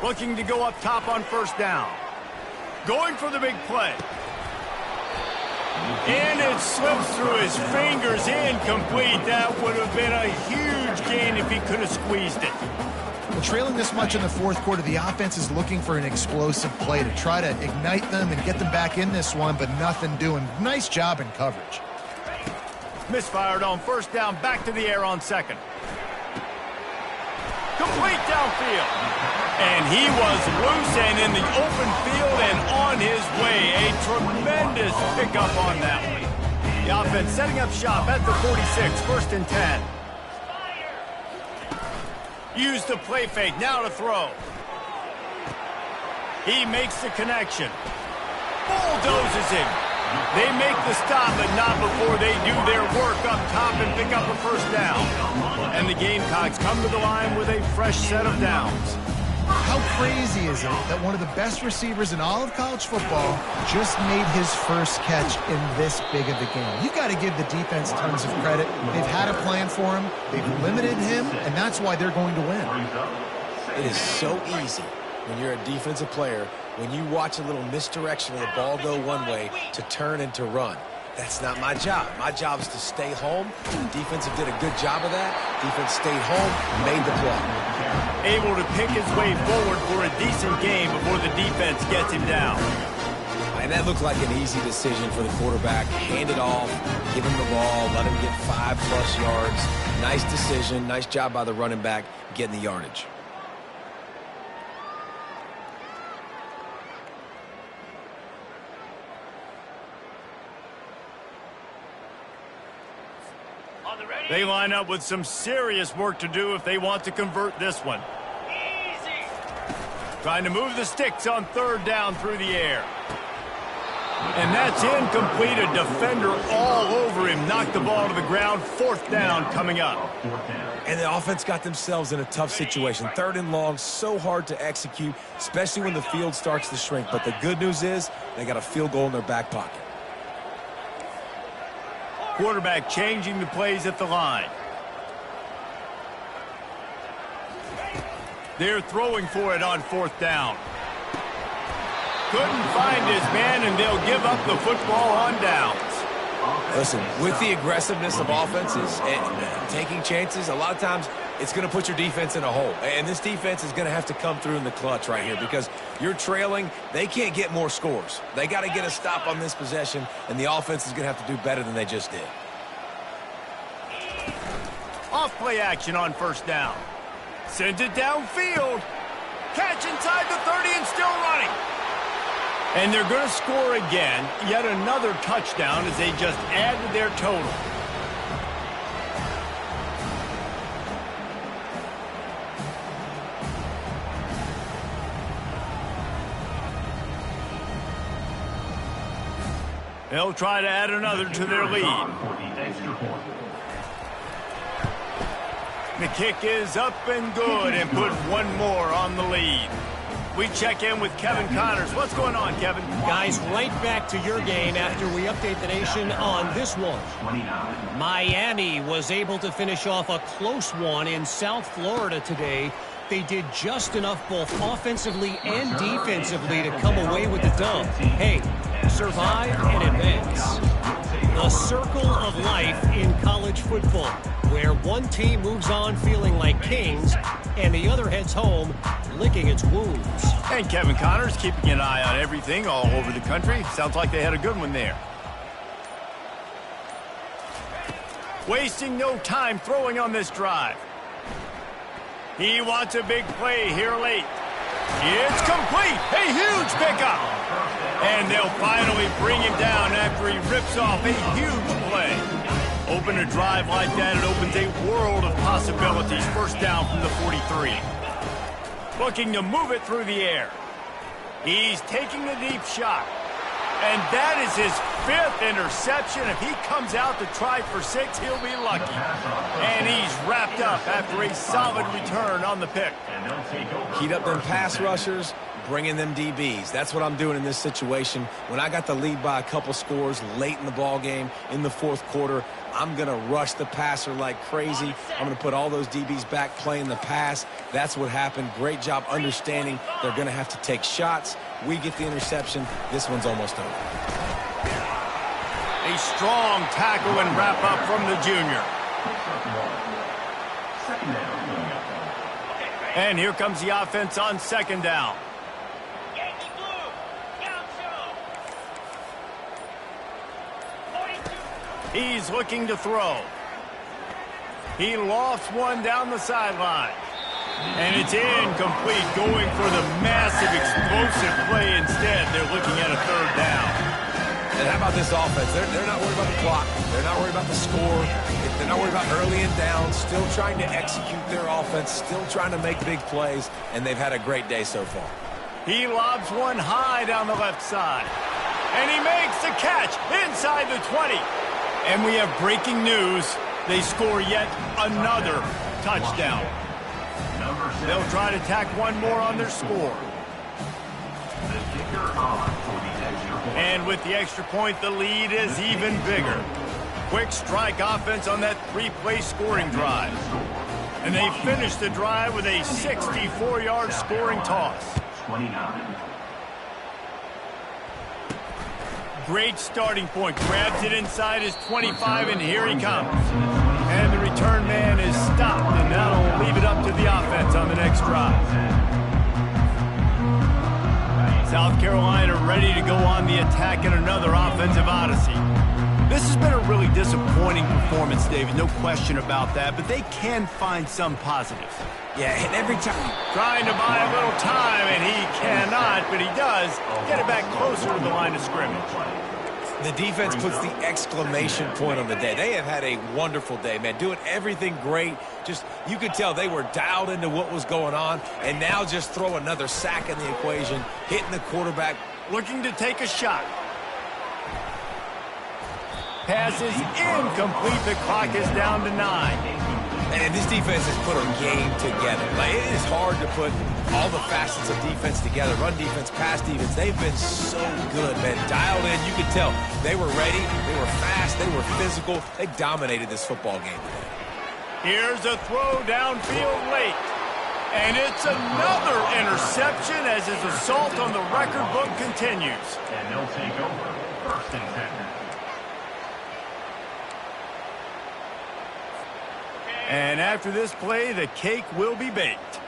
Looking to go up top on 1st down. Going for the big play. And it slips through his fingers, incomplete. That would have been a huge gain if he could have squeezed it. Well, trailing this much in the 4th quarter, the offense is looking for an explosive play to try to ignite them and get them back in this one, but nothing doing. Nice job in coverage. Misfired on 1st down, back to the air on 2nd. Complete downfield. And he was loose and in the open field and on his way. A tremendous pickup on that one. The offense setting up shop at the 46, 1st and 10. Use the play fake, now to throw. He makes the connection. Bulldozes him. They make the stop, but not before they do their work up top and pick up a 1st down. And the Gamecocks come to the line with a fresh set of downs. How crazy is it that one of the best receivers in all of college football just made his first catch in this big of a game? You've got to give the defense tons of credit. They've had a plan for him. They've limited him, and that's why they're going to win. It is so easy when you're a defensive player, when you watch a little misdirection of the ball go one way, to turn and to run. That's not my job. My job is to stay home. The defensive did a good job of that. Defense stayed home, made the play. Able to pick his way forward for a decent game before the defense gets him down. And that looked like an easy decision for the quarterback. Hand it off, give him the ball, let him get 5+ yards. Nice decision. Nice job by the running back getting the yardage. They line up with some serious work to do if they want to convert this one. Trying to move the sticks on 3rd down through the air. And that's incomplete. A defender all over him. Knocked the ball to the ground. 4th down coming up. And the offense got themselves in a tough situation. 3rd and long, so hard to execute, especially when the field starts to shrink. But the good news is they got a field goal in their back pocket. Quarterback changing the plays at the line. They're throwing for it on 4th down. Couldn't find his man, and they'll give up the football on downs. Listen, with the aggressiveness of offenses and taking chances, a lot of times it's going to put your defense in a hole. And this defense is going to have to come through in the clutch right here because you're trailing. They can't get more scores. They got to get a stop on this possession, and the offense is going to have to do better than they just did. Off play action on 1st down. Sends it downfield. Catch inside the 30 and still running. And they're going to score again. Yet another touchdown as they just add to their total. They'll try to add another to their lead. The kick is up and good and put one more on the lead. We check in with Kevin Connors. What's going on, Kevin? Guys, right back to your game after we update the nation on this one. Miami was able to finish off a close one in South Florida today. They did just enough both offensively and defensively to come away with the dub. Hey, survive and advance. The circle of life in college football, where one team moves on feeling like kings and the other heads home licking its wounds. And Kevin Connors keeping an eye on everything all over the country. Sounds like they had a good one there. Wasting no time throwing on this drive. He wants a big play here late. It's complete. A huge pickup. And they'll finally bring him down after he rips off a huge play. Open a drive like that, it opens a world of possibilities. 1st down from the 43. Looking to move it through the air. He's taking the deep shot. And that is his 5th interception. If he comes out to try for 6, he'll be lucky. And he's wrapped up after a solid return on the pick. Heat up them pass rushers, bring in them DBs. That's what I'm doing in this situation. When I got the lead by a couple scores late in the ball game in the 4th quarter, I'm going to rush the passer like crazy. I'm going to put all those DBs back playing the pass. That's what happened. Great job understanding they're going to have to take shots. We get the interception. This one's almost over. A strong tackle and wrap up from the junior. And here comes the offense on 2nd down. He's looking to throw. He lofts one down the sideline. And it's incomplete, going for the massive explosive play instead. They're looking at a 3rd down. And how about this offense? They're not worried about the clock. They're not worried about the score. They're not worried about early and down. Still trying to execute their offense. Still trying to make big plays. And they've had a great day so far. He lobs one high down the left side. And he makes the catch inside the 20. And we have breaking news. They score yet another touchdown. They'll try to tack one more on their score. The kicker on for the extra point. And with the extra point, the lead is even bigger. Quick strike offense on that three-play scoring drive. And they finish the drive with a 64-yard scoring toss. 29. Great starting point. Grabs it inside his 25, and here he comes. And the return man is stopped, and that'll leave it up to the offense on the next drive. South Carolina ready to go on the attack in another offensive odyssey. This has been a really disappointing performance, David, no question about that, but they can find some positives. Yeah, and every time. Trying to buy a little time, and he cannot, but he does get it back closer to the line of scrimmage. The defense puts the exclamation point on the day. They have had a wonderful day, man, doing everything great. Just, you could tell they were dialed into what was going on, and now just throw another sack in the equation, hitting the quarterback. Looking to take a shot. Pass is incomplete. The clock is down to 9. And this defense has put a game together. Like, it is hard to put all the facets of defense together. Run defense, pass defense. They've been so good, man. Dialed in. You could tell they were ready. They were fast. They were physical. They dominated this football game today. Here's a throw downfield late. And it's another interception as his assault on the record book continues. And they'll take over 1st and 10. And after this play, the cake will be baked.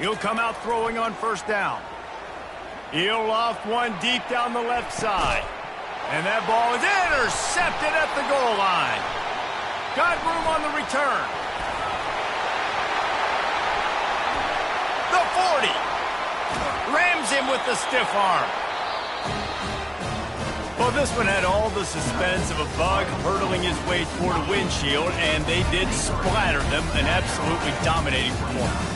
He'll come out throwing on 1st down. He'll loft one deep down the left side. And that ball is intercepted at the goal line. Got room on the return. The 40. Rams him with the stiff arm. Well, this one had all the suspense of a bug hurtling his way toward a windshield, and they did splatter them, an absolutely dominating performance.